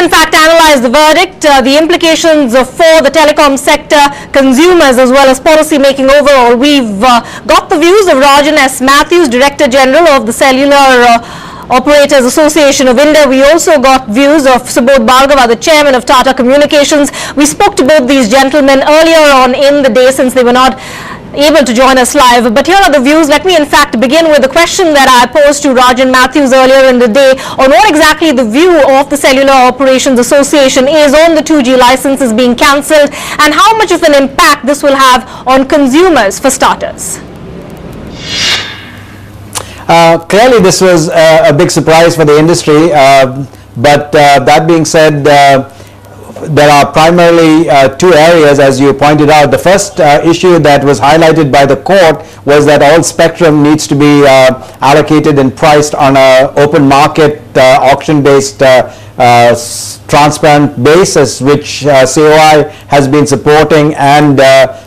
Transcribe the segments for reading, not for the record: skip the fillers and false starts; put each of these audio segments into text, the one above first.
in fact analyze the verdict, the implications for the telecom sector, consumers as well as policy making overall. We've got the views of Rajan S. Matthews, Director General of the Cellular Operators Association of India. We also got views of Subodh Bhargava, the Chairman of Tata Communications. We spoke to both these gentlemen earlier on in the day since they were not able to join us live. But here are the views. Let me in fact begin with the question that I posed to Rajan Matthews earlier in the day on what exactly the view of the Cellular Operations Association is on the 2G licenses being cancelled and how much of an impact this will have on consumers for starters. Clearly this was a big surprise for the industry, but that being said, there are primarily two areas, as you pointed out. The first issue that was highlighted by the court was that all spectrum needs to be allocated and priced on an open market auction-based transparent basis, which COAI has been supporting and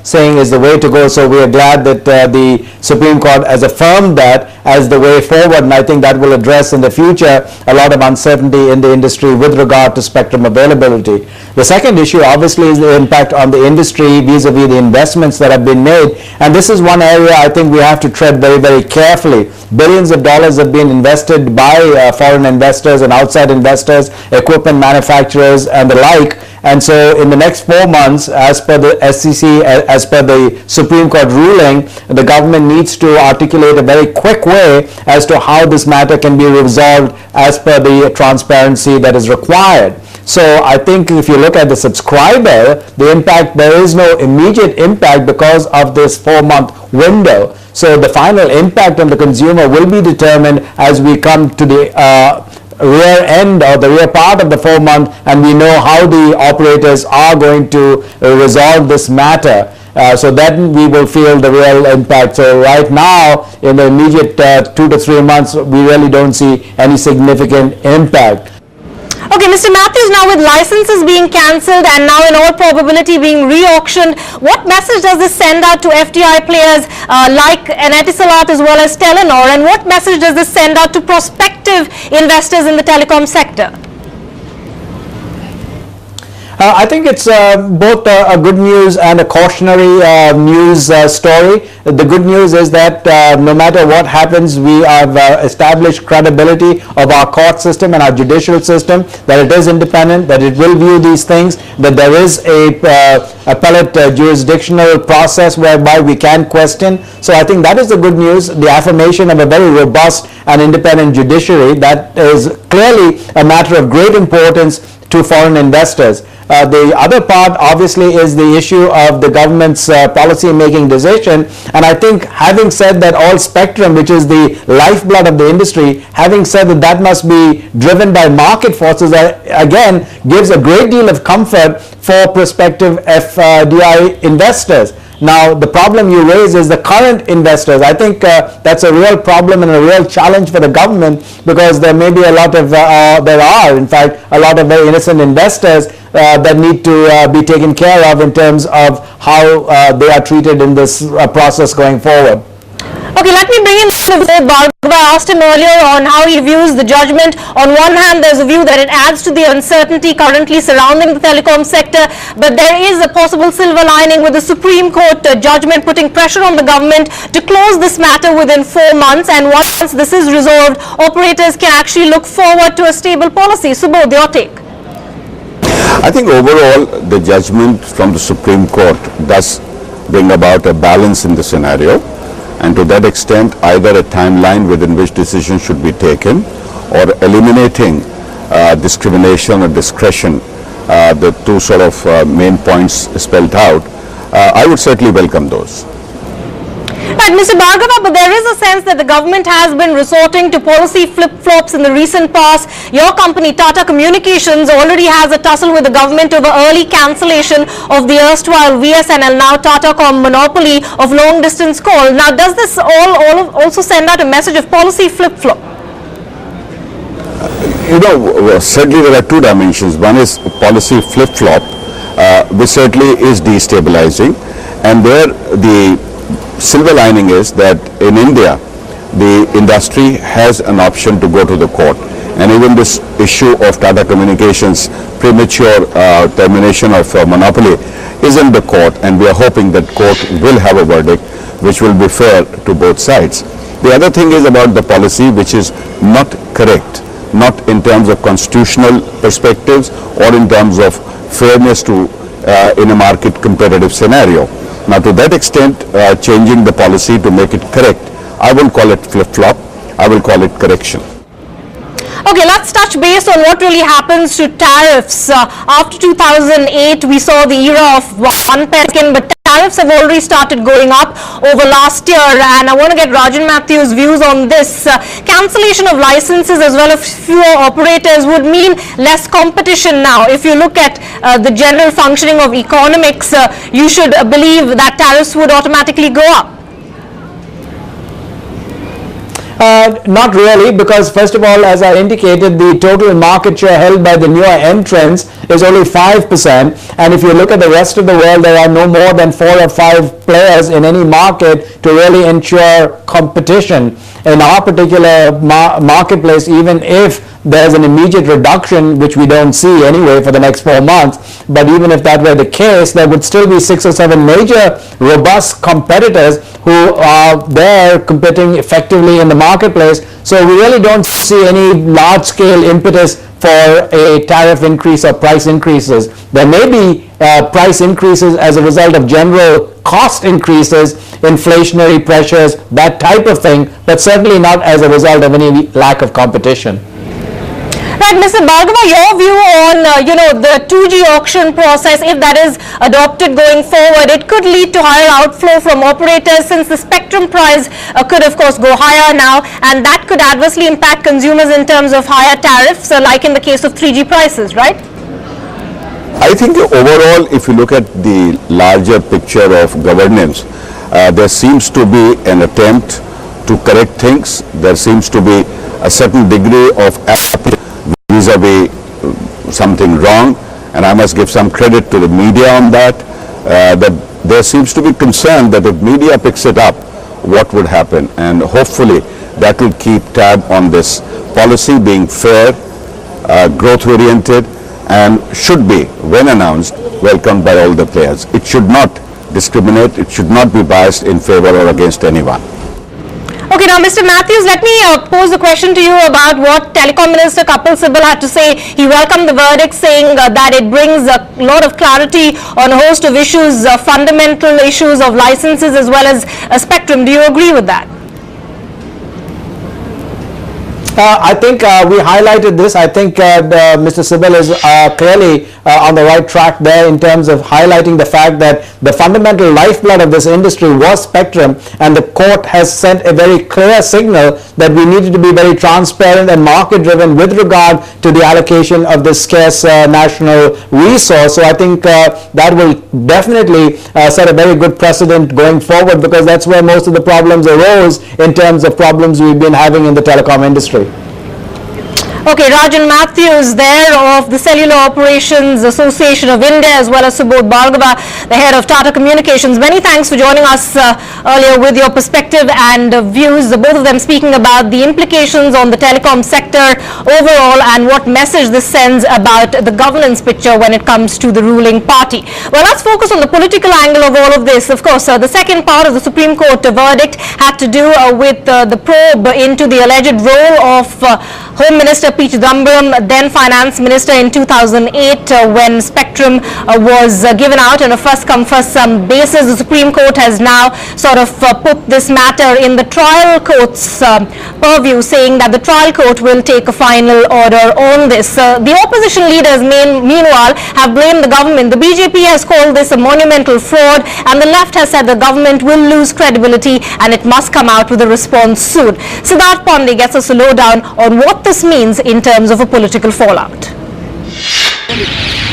saying is the way to go. So we are glad that the Supreme Court has affirmed that as the way forward, and I think that will address in the future a lot of uncertainty in the industry with regard to spectrum availability. The second issue obviously is the impact on the industry vis-a-vis the investments that have been made, and this is one area I think we have to tread very, very carefully. Billions of dollars have been invested by foreign investors and outside investors, equipment manufacturers and the like, and so in the next 4 months, as per the SEC, as per the Supreme Court ruling, the government needs to articulate a very quick way as to how this matter can be resolved as per the transparency that is required. So I think if you look at the subscriber, the impact, there is no immediate impact because of this 4-month window. So the final impact on the consumer will be determined as we come to the rear end or the rear part of the 4-month, and we know how the operators are going to resolve this matter. So then we will feel the real impact. So right now, in the immediate 2 to 3 months, we really don't see any significant impact. Okay, Mr. Matthews, now with licenses being cancelled and now in all probability being re-auctioned, what message does this send out to FDI players like Etisalat as well as Telenor, and what message does this send out to prospective investors in the telecom sector? I think it's both a good news and a cautionary news story. The good news is that no matter what happens, we have established credibility of our court system and our judicial system, that it is independent, that it will view these things, that there is a appellate jurisdictional process whereby we can question. So I think that is the good news, the affirmation of a very robust and independent judiciary. That is clearly a matter of great importance to foreign investors. The other part obviously is the issue of the government's policy making decision, and I think having said that all spectrum, which is the lifeblood of the industry, having said that that must be driven by market forces, again gives a great deal of comfort for prospective FDI investors. Now the problem you raise is the current investors. I think that's a real problem and a real challenge for the government, because there may be a lot of, there are in fact a lot of very innocent investors that need to be taken care of in terms of how they are treated in this process going forward. Okay, let me bring in Subodh Bhargava. I asked him earlier on how he views the judgment. On one hand, there's a view that it adds to the uncertainty currently surrounding the telecom sector, but there is a possible silver lining with the Supreme Court judgment putting pressure on the government to close this matter within 4 months, and once this is resolved, operators can actually look forward to a stable policy. Subodh, your take? I think overall the judgment from the Supreme Court does bring about a balance in the scenario, and to that extent either a timeline within which decisions should be taken or eliminating discrimination or discretion, the two sort of main points spelled out. I would certainly welcome those. Right, Mr. Bhargava, but there is a sense that the government has been resorting to policy flip-flops in the recent past. Your company, Tata Communications, already has a tussle with the government over early cancellation of the erstwhile VSNL, now Tatacom monopoly of long-distance call. Now, does this also send out a message of policy flip-flop? You know, certainly there are two dimensions. One is policy flip-flop, which certainly is destabilizing, and there the silver lining is that in India the industry has an option to go to the court, And even this issue of Tata Communications premature termination of monopoly is in the court, and we are hoping that court will have a verdict which will be fair to both sides. The other thing is about the policy which is not correct, not in terms of constitutional perspectives or in terms of fairness to in a market competitive scenario. Now, to that extent, changing the policy to make it correct, I won't call it flip-flop, I will call it correction. Okay, let's touch base on what really happens to tariffs. After 2008, we saw the era of one peskin, but tariffs have already started going up over last year, and I want to get Rajan Matthews' views on this. Cancellation of licenses as well as fewer operators would mean less competition now. If you look at the general functioning of economics, you should believe that tariffs would automatically go up. Not really, because first of all, as I indicated, the total market share held by the newer entrants is only 5%, and if you look at the rest of the world, there are no more than 4 or 5 players in any market to really ensure competition. In our particular marketplace, even if there's an immediate reduction, which we don't see anyway for the next 4 months, but even if that were the case, there would still be 6 or 7 major robust competitors who are there competing effectively in the marketplace. So we really don't see any large-scale impetus for a tariff increase or price increases. There may be price increases as a result of general cost increases, inflationary pressures, that type of thing, but certainly not as a result of any lack of competition. Right, Mr. Bhargava, your view on the 2G auction process, if that is adopted going forward, it could lead to higher outflow from operators, since the spectrum price could of course go higher now, and that could adversely impact consumers in terms of higher tariffs, like in the case of 3G prices, right? I think overall, if you look at the larger picture of governance, there seems to be an attempt to correct things. There seems to be a certain degree of vis-a-vis something wrong, and I must give some credit to the media on that. That there seems to be concern that if media picks it up, what would happen, and hopefully that will keep tab on this policy being fair, growth oriented, and should be, when announced, welcomed by all the players. It should not discriminate, it should not be biased in favor or against anyone. Okay, now Mr. Matthews, let me pose the question to you about what Telecom Minister Kapil Sibal had to say. He welcomed the verdict, saying that it brings a lot of clarity on a host of issues, fundamental issues of licenses as well as spectrum. Do you agree with that? I think we highlighted this. I think Mr. Sibal is clearly on the right track there in terms of highlighting the fact that the fundamental lifeblood of this industry was spectrum, and the court has sent a very clear signal that we needed to be very transparent and market driven with regard to the allocation of this scarce national resource. So I think that will definitely set a very good precedent going forward, because that's where most of the problems arose in terms of problems we've been having in the telecom industry. Okay, Rajan Matthews there of the Cellular Operations Association of India, as well as Subodh Bhargava, the head of Tata Communications. Many thanks for joining us earlier with your perspective and views, both of them speaking about the implications on the telecom sector overall and what message this sends about the governance picture when it comes to the ruling party. Well, let's focus on the political angle of all of this. Of course, the second part of the Supreme Court verdict had to do with the probe into the alleged role of Home Minister P. Chidambaram, then Finance Minister in 2008, when spectrum was given out on a first-come, first-served basis. The Supreme Court has now sort of put this matter in the trial court's purview, saying that the trial court will take a final order on this. The opposition leaders, meanwhile, have blamed the government. The BJP has called this a monumental fraud, and the left has said the government will lose credibility and it must come out with a response soon. Siddharth Pandey gets us a lowdown on what this means in terms of a political fallout.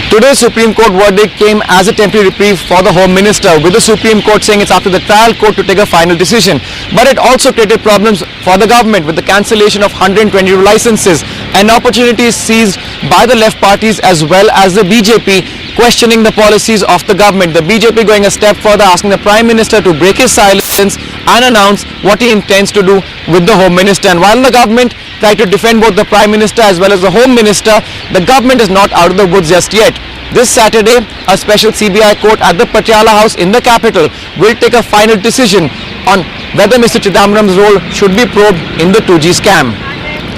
Today's Supreme Court verdict came as a temporary reprieve for the Home Minister, with the Supreme Court saying it's up to the trial court to take a final decision. But it also created problems for the government with the cancellation of 120 licenses, and opportunities seized by the left parties as well as the BJP, questioning the policies of the government. The BJP going a step further, asking the Prime Minister to break his silence and announce what he intends to do with the Home Minister. And while the government try to defend both the Prime Minister as well as the Home Minister, the government is not out of the woods just yet. This Saturday, a special CBI court at the Patiala House in the capital will take a final decision on whether Mr. Chidambaram's role should be probed in the 2G scam.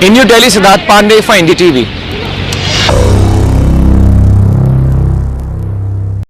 In New Delhi, Siddharth Pandey for NDTV.